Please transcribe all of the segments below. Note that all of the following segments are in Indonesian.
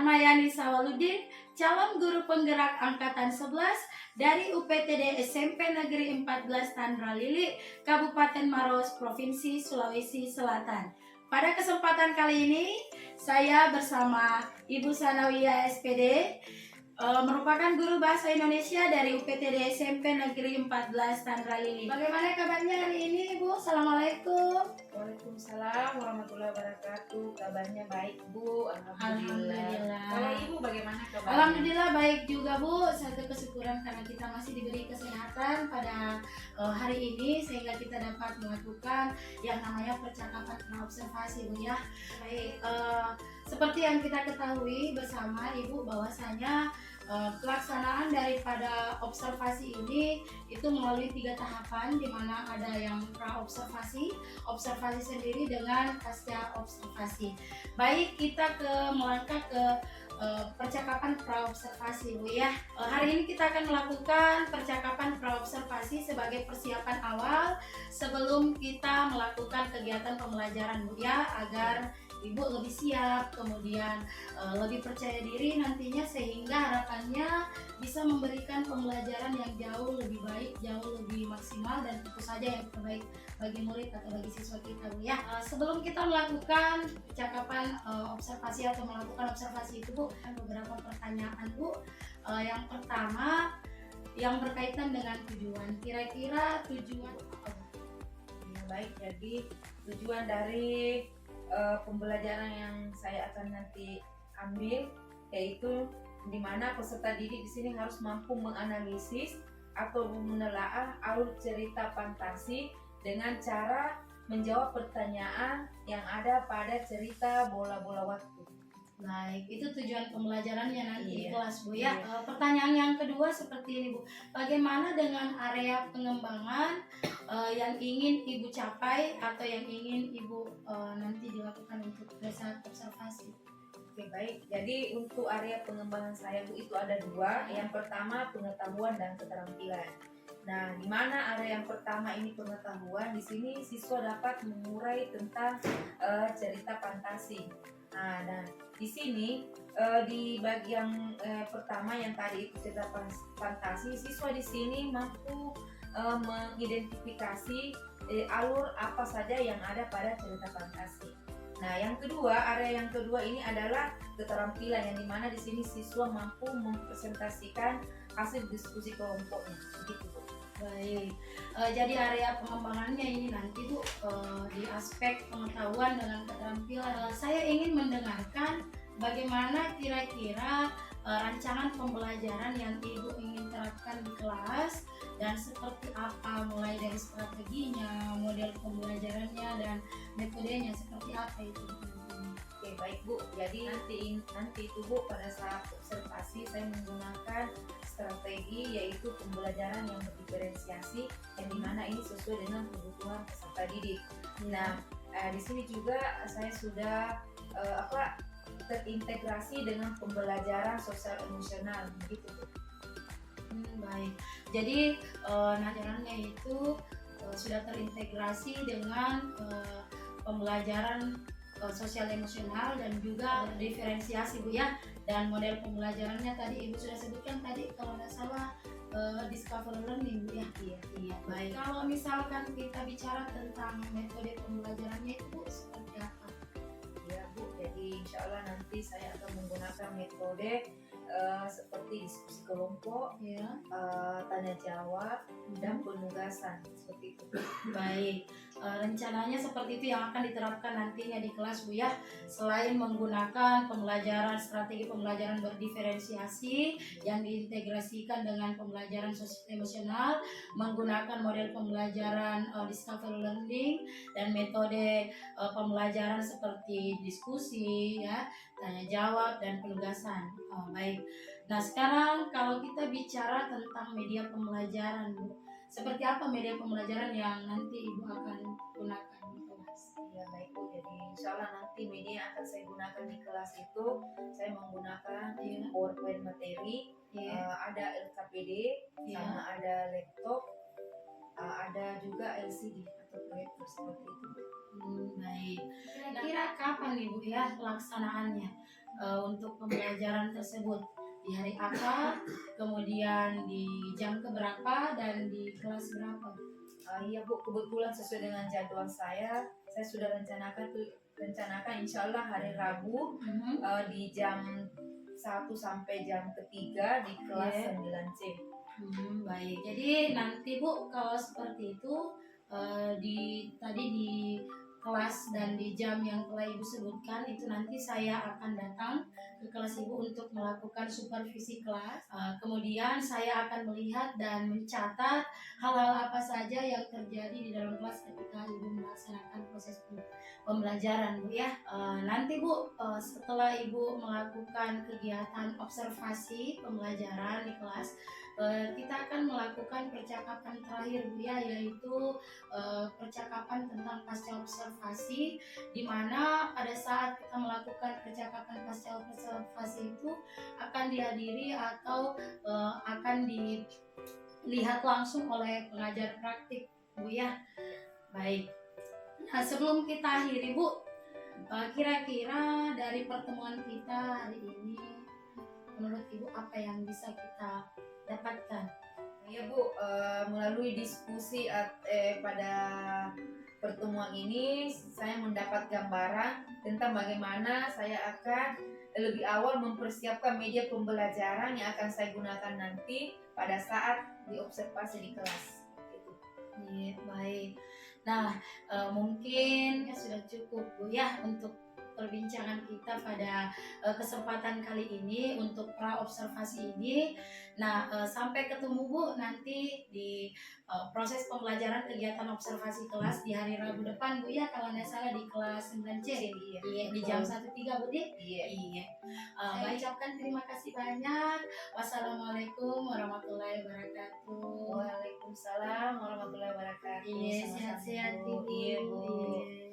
Darmayani Sawaludin, calon guru penggerak angkatan 11 dari UPTD SMP Negeri 14 Tandra Lili, Kabupaten Maros, Provinsi Sulawesi Selatan. Pada kesempatan kali ini, saya bersama Ibu Sanawiyah SPD, merupakan guru bahasa Indonesia dari UPTD SMP Negeri 14 Tandra Lili. Bagaimana kabarnya hari ini, Ibu? Assalamualaikum. Waalaikumsalam warahmatullahi wabarakatuh. Kabarnya baik, Bu. Alhamdulillah. Kalau Ibu bagaimana kabarnya? Alhamdulillah baik juga, Bu. Satu kesyukuran karena kita masih diberi kesehatan pada hari ini sehingga kita dapat melakukan yang namanya percakapan observasi, Bu ya. Baik, seperti yang kita ketahui bersama Ibu bahwasanya pelaksanaan daripada observasi ini itu melalui 3 tahapan, di mana ada yang pra-observasi, observasi sendiri dengan pasca observasi. Baik, kita melangkah ke percakapan pra-observasi, Bu ya. Hari ini kita akan melakukan percakapan pra-observasi sebagai persiapan awal sebelum kita melakukan kegiatan pembelajaran, Bu ya, agar Ibu lebih siap, kemudian lebih percaya diri nantinya, sehingga harapannya bisa memberikan pembelajaran yang jauh lebih baik, jauh lebih maksimal, dan tentu saja yang terbaik bagi murid atau bagi siswa kita, Bu ya. Sebelum kita melakukan percakapan observasi atau melakukan observasi itu, Bu, ada beberapa pertanyaan, Bu. Yang pertama, yang berkaitan dengan tujuan. Kira-kira tujuan apa, Bu? Ya, baik, jadi tujuan dari pembelajaran yang saya akan nanti ambil yaitu di mana peserta didik di sini harus mampu menganalisis atau menelaah alur cerita fantasi dengan cara menjawab pertanyaan yang ada pada cerita bola-bola waktu. Baik, itu tujuan pembelajarannya nanti di Iya. kelas, Bu ya. Iya. Pertanyaan yang kedua seperti ini, Bu. Bagaimana dengan area pengembangan yang ingin Ibu capai atau yang ingin Ibu nanti dilakukan untuk saat observasi? Oke, baik. Jadi untuk area pengembangan saya, Bu, itu ada 2. Yang pertama pengetahuan dan keterampilan. Nah, di mana area yang pertama ini pengetahuan, di sini siswa dapat mengurai tentang cerita fantasi. Nah, dan di sini di bagian pertama yang tadi itu cerita fantasi, siswa di sini mampu mengidentifikasi alur apa saja yang ada pada cerita fantasi. Nah, yang kedua, area yang kedua ini adalah keterampilan, yang dimana di sini siswa mampu mempresentasikan hasil diskusi kelompoknya. Begitu, Bu. Baik, jadi area pengembangannya ini nanti, Bu, di aspek pengetahuan dengan keterampilan. Saya ingin mendengarkan bagaimana kira-kira rancangan pembelajaran yang Ibu ingin terapkan di kelas, dan seperti apa, mulai dari strateginya, model pembelajarannya, dan metodenya seperti apa itu. Oke, baik, Bu. Jadi nanti itu, Bu, pada saat observasi saya menggunakan strategi yaitu pembelajaran yang berdiferensiasi, yang dimana ini sesuai dengan kebutuhan peserta didik. Nah, di sini juga saya sudah terintegrasi dengan pembelajaran sosial emosional, begitu, Bu. Baik, jadi pelajarannya itu sudah terintegrasi dengan pembelajaran sosial emosional dan juga diferensiasi, Bu ya. Dan model pembelajarannya tadi Ibu sudah sebutkan tadi, kalau nggak salah discover learning, Bu ya. Iya. Baik, kalau misalkan kita bicara tentang metode pembelajarannya itu, Bu, seperti apa? Ya, Bu, jadi insya Allah nanti saya akan menggunakan metode seperti diskusi kelompok, Ya. tanya jawab, dan penugasan, seperti itu. Baik, rencananya seperti itu yang akan diterapkan nantinya di kelas, Bu ya. Selain menggunakan pembelajaran strategi pembelajaran berdiferensiasi yang diintegrasikan dengan pembelajaran sosial emosional, menggunakan model pembelajaran discovery learning, dan metode pembelajaran seperti diskusi ya, tanya jawab, dan penugasan. Baik. Nah, sekarang kalau kita bicara tentang media pembelajaran, Bu, seperti apa media pembelajaran yang nanti Ibu akan gunakan di kelas? Ya, baik, Bu. Jadi insya Allah nanti media yang akan saya gunakan di kelas itu saya menggunakan PowerPoint materi, ada LKPD, sama ada laptop, ada juga LCD atau proyektor, seperti itu. Baik. Kira-kira kapan nih, Bu ya pelaksanaannya? untuk pembelajaran tersebut di hari apa, kemudian di jam keberapa dan di kelas berapa. Iya Bu, kebetulan sesuai dengan jadwal saya sudah rencanakan insya Allah hari Rabu di jam 1 sampai jam 3 di kelas 9C. Baik, jadi nanti Bu kalau seperti itu tadi di kelas dan di jam yang telah Ibu sebutkan itu nanti saya akan datang ke kelas Ibu untuk melakukan supervisi kelas. Kemudian saya akan melihat dan mencatat hal-hal apa saja yang terjadi di dalam kelas ketika Ibu melaksanakan proses pembelajaran, Bu ya. Nanti Bu setelah Ibu melakukan kegiatan observasi pembelajaran di kelas, kita akan melakukan percakapan terakhir, Bu ya, yaitu percakapan tentang pasca observasi, di mana pada saat kita melakukan percakapan pasca observasi itu akan dihadiri atau akan dilihat langsung oleh pengajar praktik, Bu ya. Baik. Nah, sebelum kita akhiri, Bu, kira-kira dari pertemuan kita hari ini menurut Ibu apa yang bisa kita dapatkan? Ya Bu, melalui diskusi pada pertemuan ini saya mendapat gambaran tentang bagaimana saya akan lebih awal mempersiapkan media pembelajaran yang akan saya gunakan nanti pada saat diobservasi di kelas. Iya, baik. Nah, mungkin sudah cukup Bu ya untuk perbincangan kita pada kesempatan kali ini untuk pra observasi ini. Nah, sampai ketemu Bu nanti di proses pembelajaran kegiatan observasi kelas di hari Rabu depan, Bu ya, kalau tidak salah di kelas 9C. Iya, di jam 1.3 Bu Di. Iya. Saya ucapkan terima kasih banyak. Wassalamualaikum warahmatullahi wabarakatuh. Waalaikumsalam warahmatullahi wabarakatuh. Iya, sehat-sehat Ibu. Iya Bu. Iya.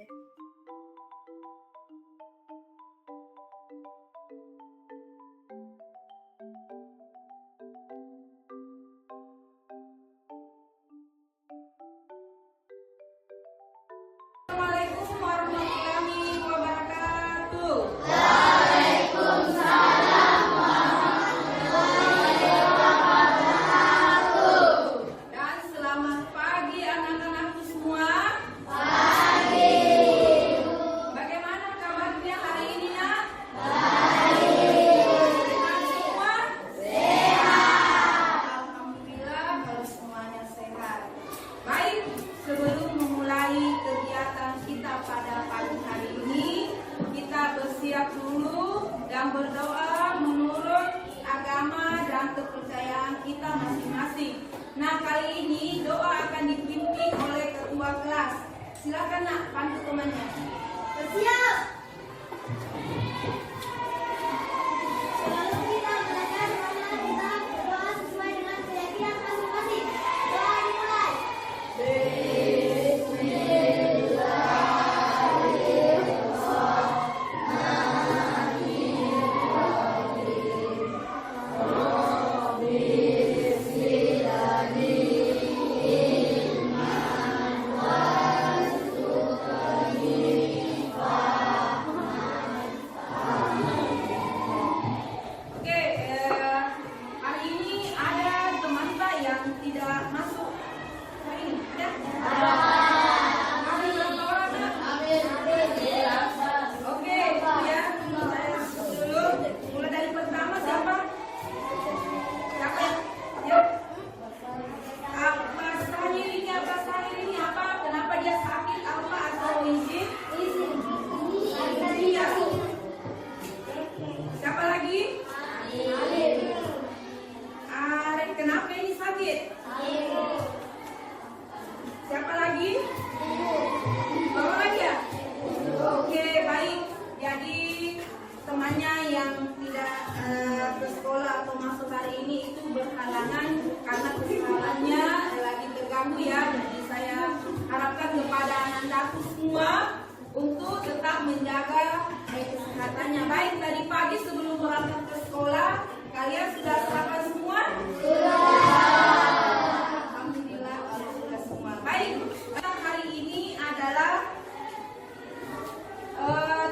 Assalamualaikum warahmatullahi wabarakatuh. Dan selamat pagi anak-anakku semua. Bagaimana kabarnya hari ini nak? Sehat semua? Alhamdulillah kalau semuanya sehat. Baik, sebelum memulai kegiatan kita pada pagi hari ini, kita bersiap dulu dan berdoa menurut agama dan kepercayaan kita masing-masing. Nah, kali ini doa akan dipimpin oleh ketua kelas. Silakan nak, bantu temannya. Bersiap. Lalu kita belajar bagaimana kita berdoa sesuai dengan keyakinan masing-masing. Doa dimulai. Oke, hari ini ada teman tak yang tidak masuk? Hari ini ada? Ada berapa orang nak? Oke, ya. Saya masuk dulu. Mulai dari pertama siapa? Siapa? Yuk. Apa sahir ini apa? Kenapa dia sakit? Apa atau izin? Iya. Siapa lagi? Arif, kenapa ini sakit? Siapa lagi? Bawa lagi ya? Oke, baik. Jadi temannya yang tidak ke sekolah atau masuk hari ini itu berhalangan karena kesehatannya lagi terganggu ya. Jadi saya harapkan kepada anak-anakku semua untuk tetap menjaga kesehatannya. Baik, tadi pagi sebelum berangkat ke sekolah, kalian sudah sarapan semua? Alhamdulillah, sudah semua. Baik, hari ini adalah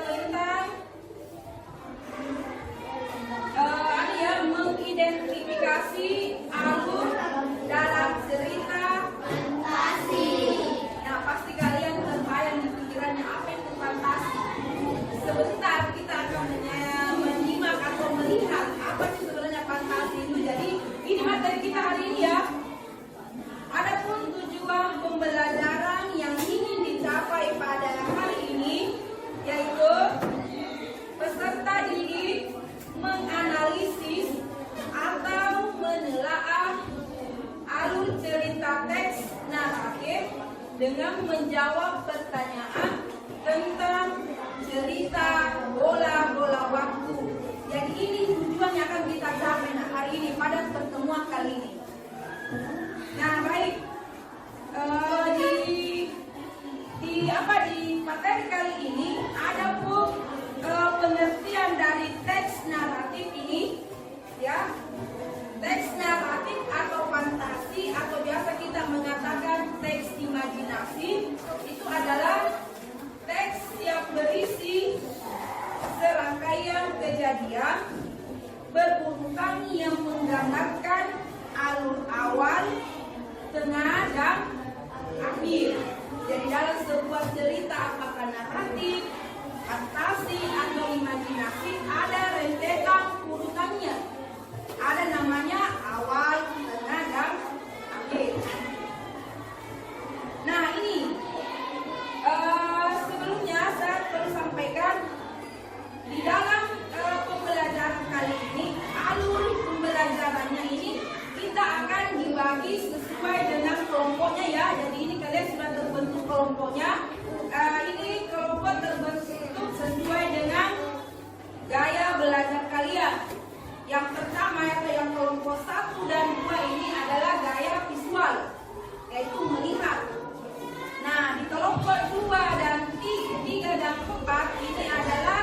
tentang dengan menjawab pertanyaan tentang cerita bola-bola waktu. Jadi ini tujuan yang akan kita capai hari ini pada pertemuan kali ini. Nah baik, di materi kali ini ada pun pengertian dari teks naratif ini, ya. Teks naratif atau fantasi atau biasa kita mengatakan teks imajinasi itu adalah teks yang berisi serangkaian kejadian berurutan yang menggambarkan alur awal, tengah, dan akhir. Jadi dalam sebuah cerita apakah naratif, fantasi, atau imajinasi ada rentetan urutannya. Ada namanya awal, tengah, dan akhir. Nah ini sebelumnya saya perlu sampaikan di dalam pembelajaran kali ini, alur pembelajarannya ini kita akan dibagi sesuai dengan kelompoknya ya. Jadi ini kalian sudah terbentuk kelompoknya. Ini kelompok terbentuk sesuai dengan gaya belajar kalian. Yang pertama yaitu yang kelompok 1 dan 2 ini adalah gaya visual, yaitu melihat. Nah di kelompok 2 dan 3 dan 4 ini adalah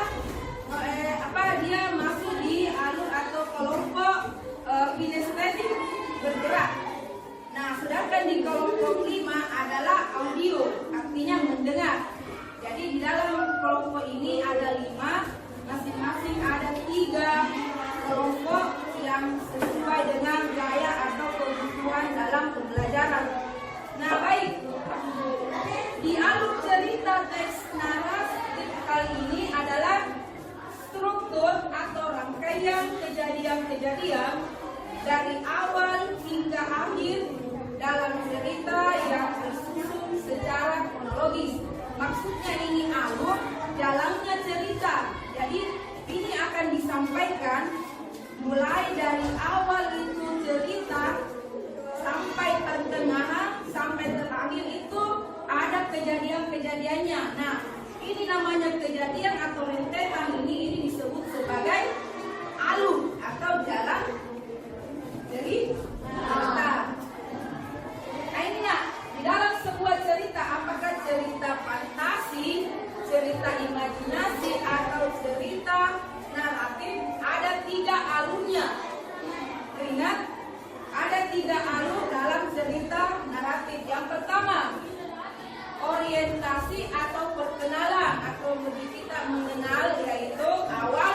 dia masuk di alur atau kelompok kinestetik, bergerak. Nah sedangkan di kelompok 5 adalah audio, artinya mendengar. Jadi di dalam kelompok ini ada 5, masing-masing ada 3 kelompok yang sesuai dengan gaya atau kebutuhan dalam pembelajaran. Nah baik, di alur cerita teks naratif kali ini adalah struktur atau rangkaian kejadian-kejadian dari awal hingga akhir dalam cerita yang tersusun secara kronologis. Maksudnya ini alur jalannya cerita. Jadi ini akan disampaikan mulai dari awal itu cerita sampai pertengahan sampai terakhir itu ada kejadian-kejadiannya. Nah ini namanya kejadian atau rentetan ini disebut sebagai alur atau jalan cerita. Nah ini di dalam sebuah cerita, apakah cerita fantasi, cerita imajinasi, atau cerita naratif, ada 3 alurnya. Ingat, ada 3 alur dalam cerita naratif. Yang pertama, orientasi atau perkenalan, atau lebih kita mengenal, yaitu awal,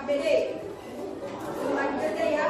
KPD. Selamat kerja ya.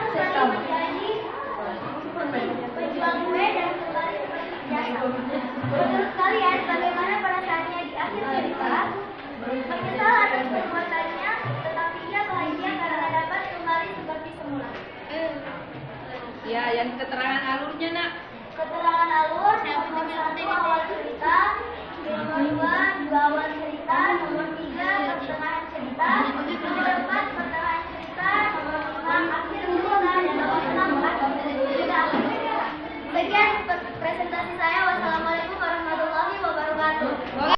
seperti menjadi penjual kue dan kembali seperti biasa. Menurut kalian, bagaimana perasaannya di akhir cerita? Menyesal atas perbuatannya, tetapi ia bahagia karena dapat kembali seperti semula. Ya, yang keterangan alurnya nak. Keterangan alur, nomor 1 awal cerita, nomor 2 dua awal cerita, nomor 3 pertengahan cerita, nomor 4 pertengahan cerita, nomor 5 akhir cerita, dan nomor 6 akhir cerita. Sekian presentasi saya. Wassalamualaikum warahmatullahi wabarakatuh.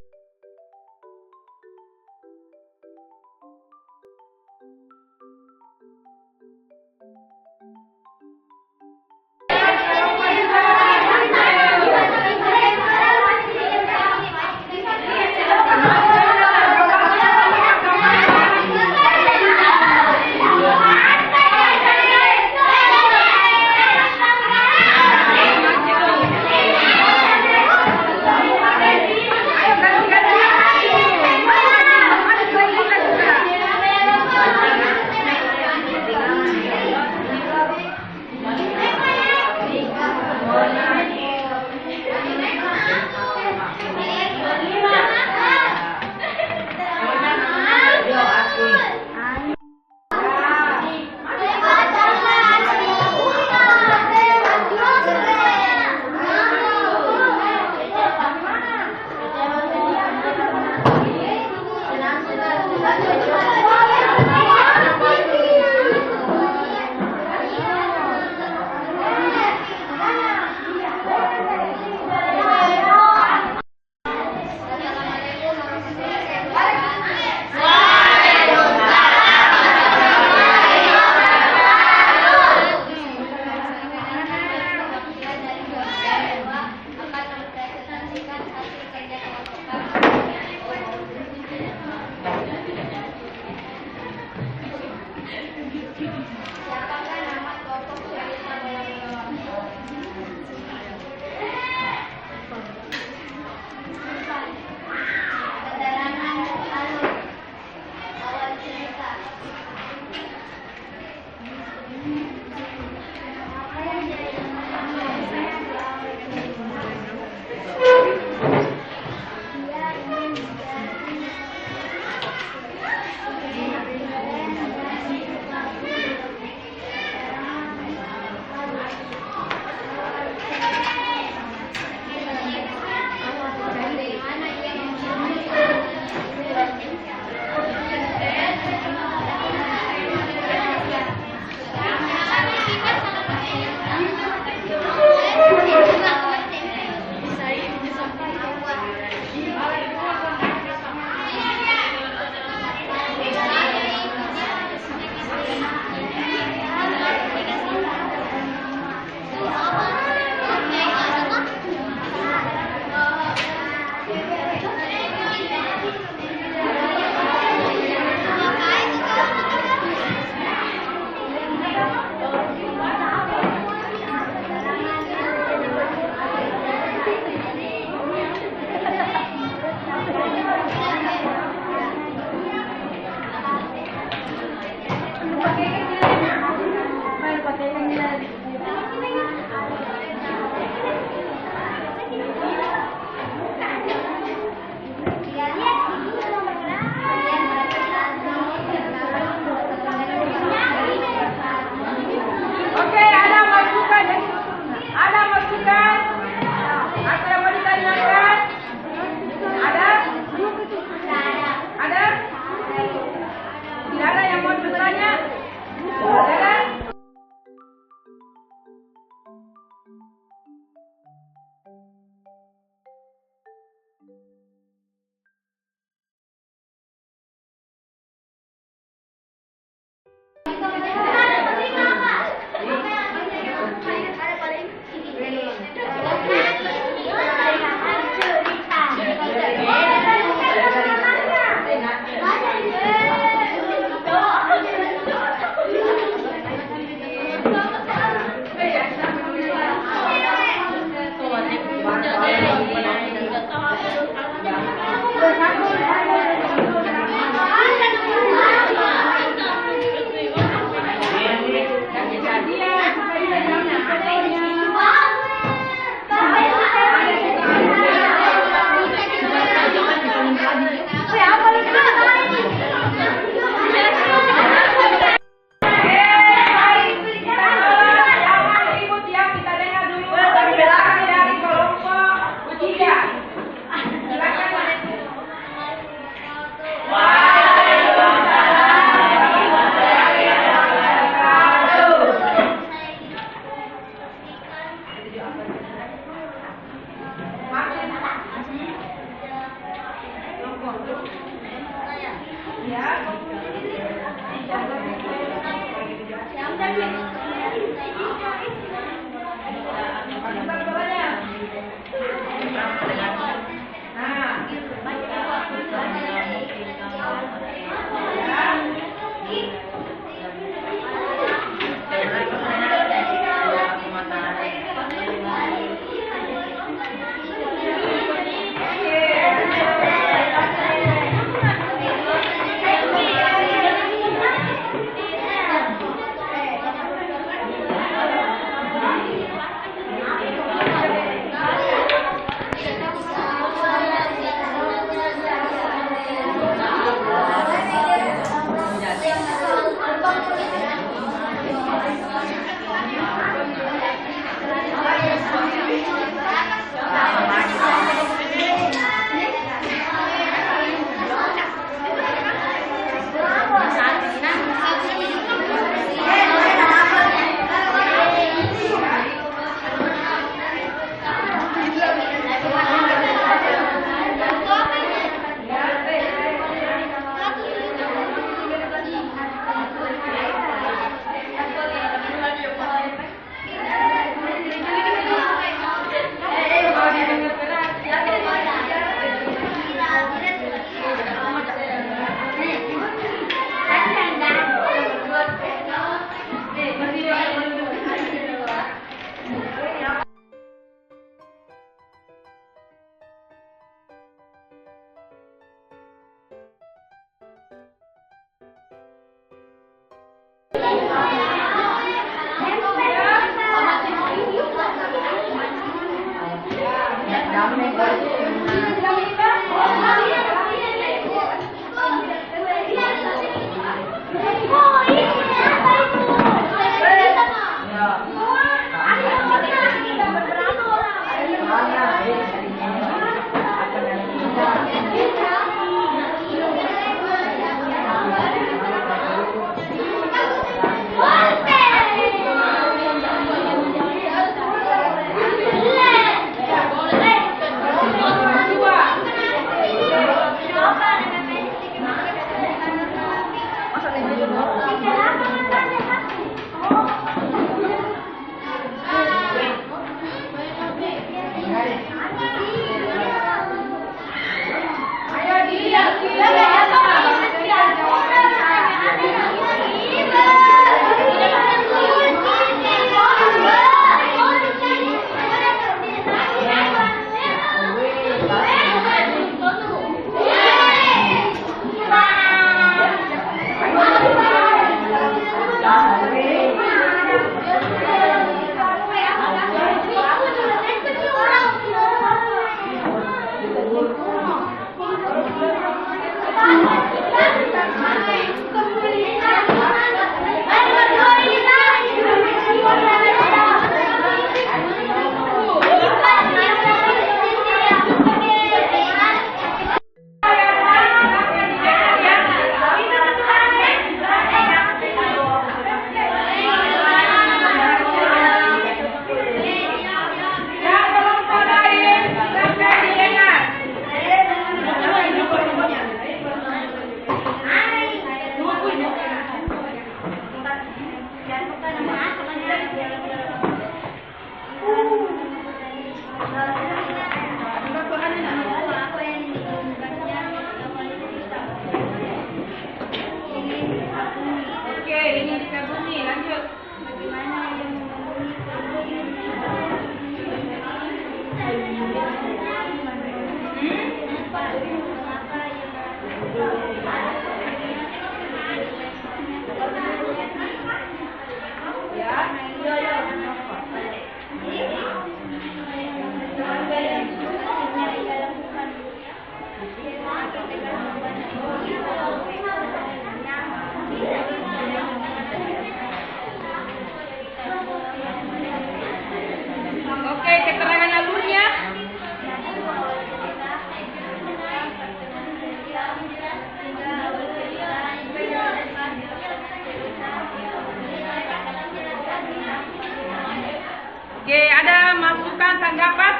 Oke, ada masukan tanggapan?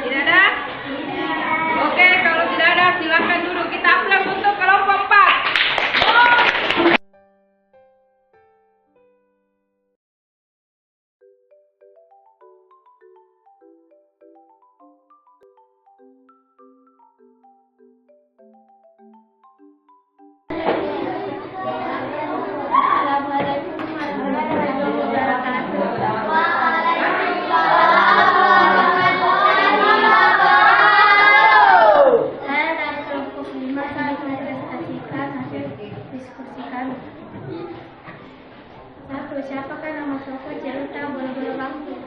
Tidak ada? Oke, kalau tidak ada silakan duduk. Kita aplaus untuk kelompok 4. Assalamualaikum warahmatullahi wabarakatuh. Saya dari kelompok 5 akan mempresentasikan hasil diskusi kami. 1. Siapakah nama tokoh cerita Bola-bola Bangkit?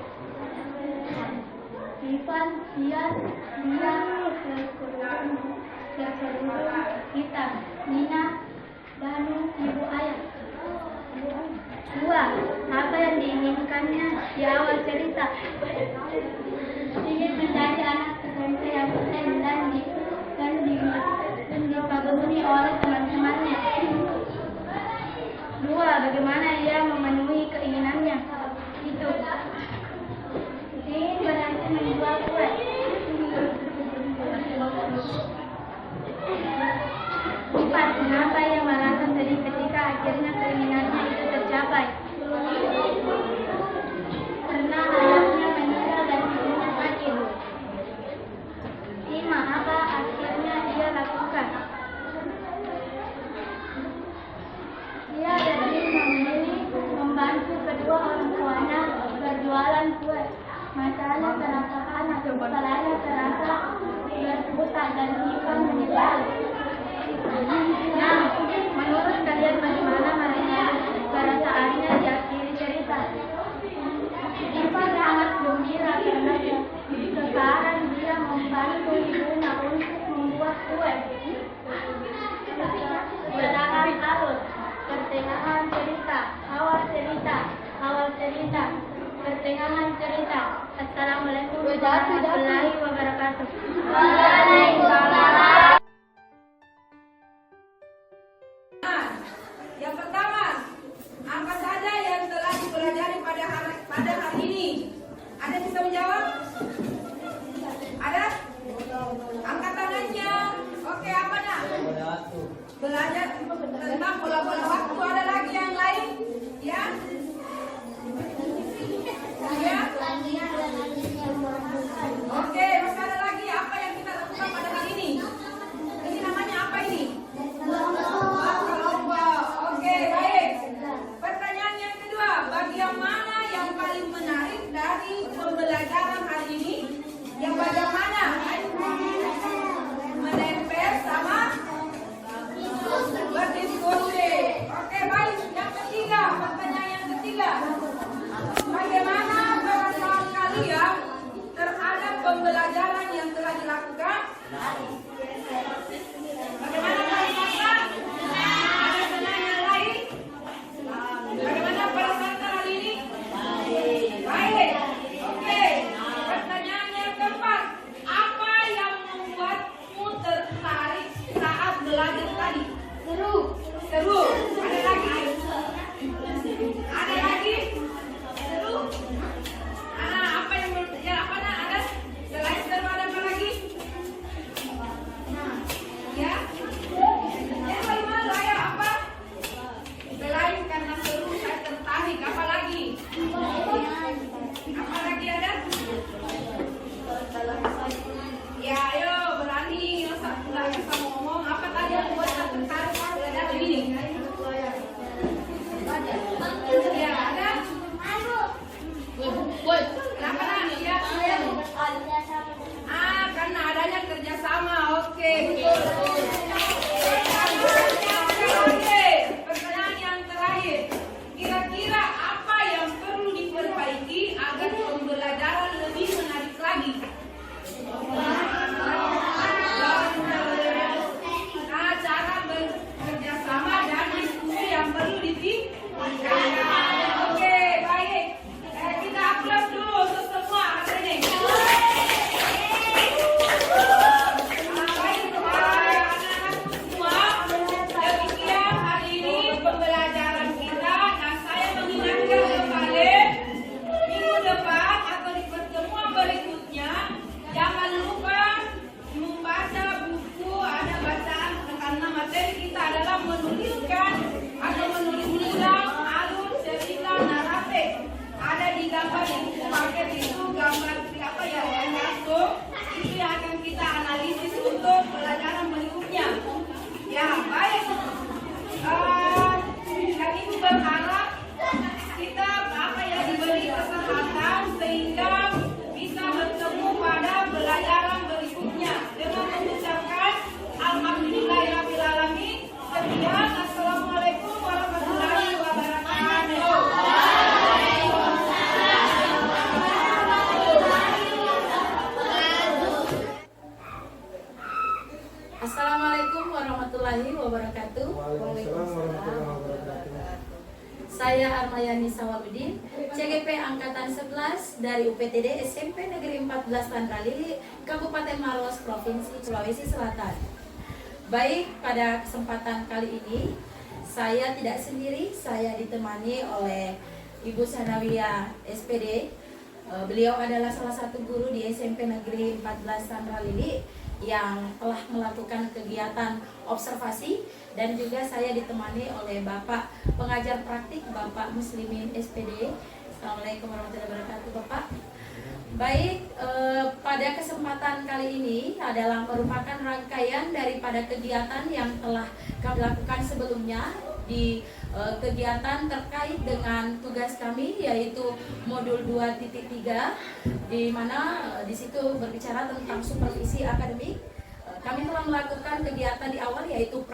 Ivan, Ian, Dia, Sekerudung, Kita, Nina, Danu, Ibu Ayah. 2. Apa yang diinginkannya di awal cerita? Ingin menjadi anak SMP yang keren dan dikagumi oleh teman-temannya. 2. Bagaimana ia memenuhi keinginannya? Itu. Ingin berhasil menjual kue. 4. Kenapa ia merasa sedih ketika akhirnya keinginannya itu tercapai? Karena ayahnya meninggal dan ibunya sakit. 5. Apa akhirnya ia lakukan? Ia lebih memilih membantu kedua orang tuanya berjualan kue. Matanya terasa panas, kepalanya terasa berputar dan Ivan menyesal. Nah, menurut kalian bagaimana mereka perasaannya di akhir cerita? Ivan sangat gembira karena sekarang dia membantu ibunya untuk membuat kue. Pertengahan alur, pertengahan cerita, awal cerita, pertengahan cerita. Assalamualaikum warahmatullahi wabarakatuh. Waalaikumsalam. Yang pertama, apa saja yang telah dipelajari pada hari ini? Ada yang bisa menjawab? Ada? Angkat tangannya. Oke, apa nak? Belajar tentang bola-bola waktu. Ada lagi yang lain? Ya? Ya? Oke, masih ada lagi. Apa yang kita lakukan pada hari ini? Ini namanya apa ini? Oke, baik. Pertanyaan yang kedua, bagaimana yang paling menarik dari pembelajaran hari ini? Yang bagaimana? Menempel sama berdiskusi. Saya Armayani Sawaludin, CGP Angkatan 11 dari UPTD SMP Negeri 14 Tandralili, Kabupaten Maros, Provinsi Sulawesi Selatan. Baik, pada kesempatan kali ini saya tidak sendiri, saya ditemani oleh Ibu Sanawiyah SPD. Beliau adalah salah satu guru di SMP Negeri 14 Tandralili yang telah melakukan kegiatan observasi, dan juga saya ditemani oleh Bapak pengajar praktik Bapak Muslimin SPD. Assalamualaikum warahmatullahi wabarakatuh Bapak. Baik, pada kesempatan kali ini adalah merupakan rangkaian daripada kegiatan yang telah kami lakukan sebelumnya di kegiatan terkait dengan tugas kami, yaitu modul 2.3, di mana di situ berbicara tentang supervisi akademik. Kami telah melakukan kegiatan di awal, yaitu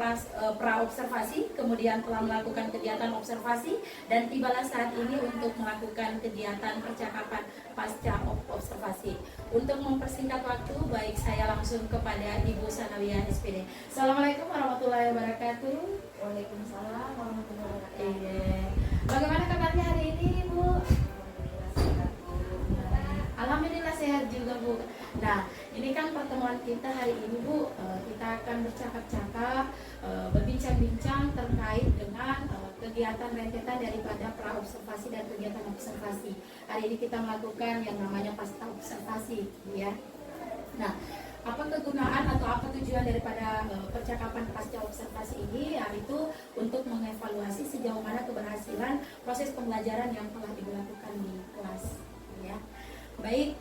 pra-observasi, kemudian telah melakukan kegiatan observasi, dan tibalah saat ini untuk melakukan kegiatan percakapan pasca observasi. Untuk mempersingkat waktu, baik saya langsung kepada Ibu Sanawiyah SPD. Assalamualaikum warahmatullahi wabarakatuh. Waalaikumsalam warahmatullahi wabarakatuh. Bagaimana kabarnya hari ini, Bu? Alhamdulillah sehat juga, Bu. Nah, ini kan pertemuan kita hari ini, Bu. Kita akan bercakap-cakap, berbincang-bincang terkait dengan kegiatan rentetan daripada pra-observasi dan kegiatan observasi. Hari ini kita melakukan yang namanya pasca observasi, ya. Nah, apa kegunaan atau apa tujuan daripada percakapan pasca observasi ini? Yaitu untuk mengevaluasi sejauh mana keberhasilan proses pembelajaran yang telah dilakukan di kelas, ya. Baik,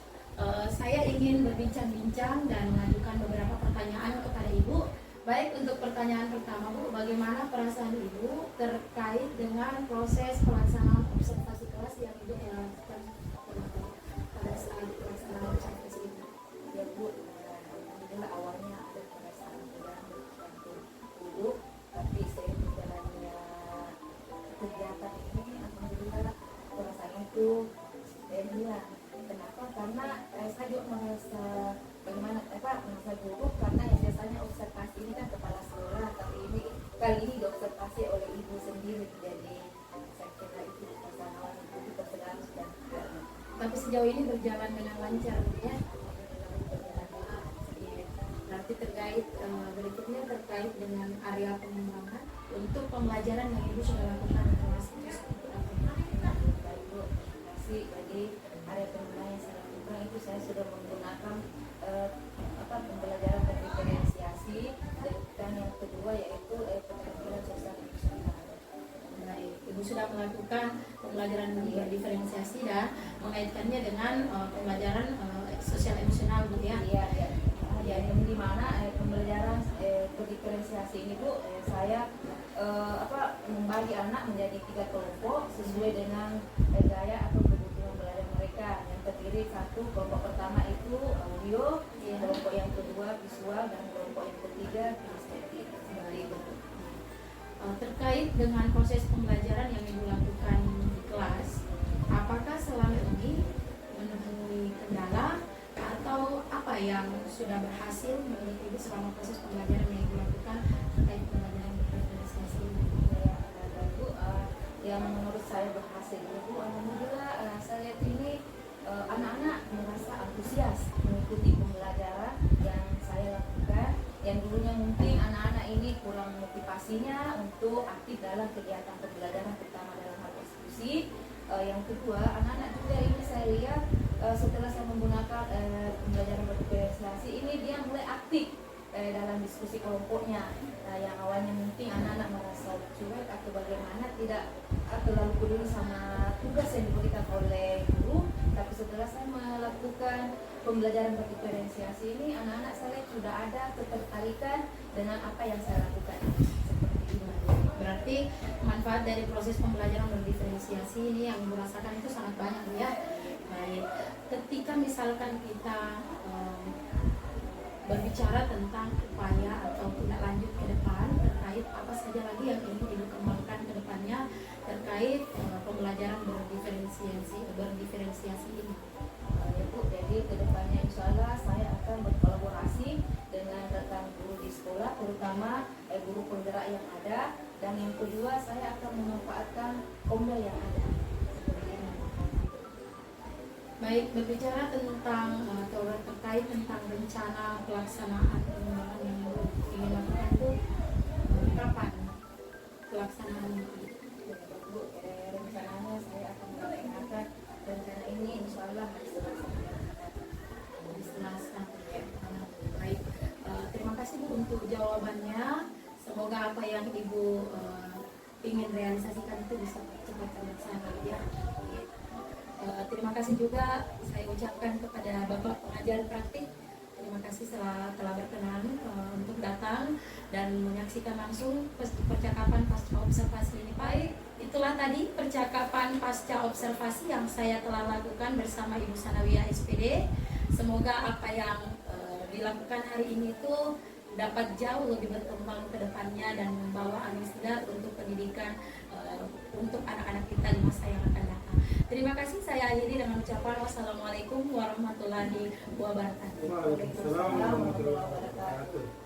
saya ingin berbincang-bincang dan mengajukan beberapa pertanyaan kepada Ibu. Baik, untuk pertanyaan pertama, Bu, bagaimana perasaan Ibu terkait dengan proses pelaksanaan observasi kelas yang Ibu telah lakukan pada saat pelaksanaan observasi ini? Ya Bu, alhamdulillah awalnya ada perasaan kurang tercampur dulu, tapi saya jalannya kegiatan ini alhamdulillah perasaannya itu hilang. Kenapa? Karena saya juga merasa merasa buruk, karena yang biasanya observasi ini kan kepala sekolah, tapi kali ini diobservasi oleh ibu sendiri, jadi saya kira itu pasangan ibu kita sedang dan Tapi sejauh ini berjalan dengan lancar, ya. Berarti terkait berikutnya terkait dengan area pengembangan untuk pembelajaran yang Ibu sudah lakukan di kelas itu seperti apa? Baik Bu, terima kasih. Jadi area pengembangan yang saya lakukan itu saya sudah menggunakan pembelajaran berdiferensiasi, dan yang kedua yaitu keterampilan sosial emosional. Baik, Ibu sudah melakukan pembelajaran berdiferensiasi dan mengaitkannya dengan pembelajaran sosial emosional, Bu, ya. Iya, ya. Yang di mana pembelajaran berdiferensiasi ini Bu, saya membagi anak menjadi 3 kelompok sesuai dengan gaya atau kebutuhan belajar mereka. Yang terdiri satu kelompok pertama itu audio, kelompok yang kedua visual, dan kelompok yang ketiga kinestetik. Seperti itu. Terkait dengan proses pembelajaran yang Ibu lakukan di kelas, apakah selama ini menemui kendala atau apa yang sudah berhasil menurut Ibu selama proses pembelajaran yang Ibu lakukan terkait pembelajaran berdiferensiasi ini? Yang menurut saya berhasil itu alhamdulillah, saya lihat ini anak-anak merasa antusias mengikuti pembelajaran yang saya lakukan. Yang dulunya mungkin anak-anak ini kurang motivasinya untuk aktif dalam kegiatan pembelajaran, terutama dalam hal diskusi. Yang kedua, anak-anak juga ini saya lihat setelah saya menggunakan pembelajaran berdiferensiasi ini, dia mulai aktif dalam diskusi kelompoknya. Yang awalnya mungkin anak-anak merasa cuek atau bagaimana, tidak terlalu peduli sama tugas yang diberikan oleh guru, tapi setelah saya melakukan pembelajaran berdiferensiasi ini, anak-anak saya sudah ada ketertarikan dengan apa yang saya lakukan. Seperti itu. Berarti manfaat dari proses pembelajaran berdiferensiasi ini yang Ibu rasakan itu sangat banyak, ya. Baik, ketika misalkan kita berbicara tentang upaya atau tindak lanjut ke depan terkait apa saja lagi yang ingin Ibu kembangkan ke depannya terkait pembelajaran berdiferensiasi ini. Ya Bu, jadi kedepannya insya Allah saya akan berkolaborasi dengan rekan guru di sekolah, terutama guru penggerak yang ada, Dan yang kedua, saya akan memanfaatkan ombel yang ada. Baik, berbicara tentang atau terkait tentang rencana pelaksanaan pengembangan yang ingin lakukan itu kapan pelaksanaannya? Bu, rencananya saya akan melaksanakan rencana ini insya Allah hari Selasa. Di Selasa. Baik, terima kasih Bu untuk jawabannya. Semoga apa yang Ibu ingin realisasikan itu bisa cepat terlaksana ya. Terima kasih juga saya ucapkan kepada Bapak pengajar praktik. Terima kasih telah berkenan untuk datang dan menyaksikan langsung percakapan pasca observasi ini. Baik, itulah tadi percakapan pasca observasi yang saya telah lakukan bersama Ibu Sanawiyah SPD. Semoga apa yang dilakukan hari ini itu dapat jauh lebih berkembang ke depannya dan membawa angin segar untuk pendidikan untuk anak-anak kita di masa yang akan datang. Terima kasih, saya akhiri dengan ucapan wassalamualaikum warahmatullahi wabarakatuh. Waalaikumsalam warahmatullahi wabarakatuh.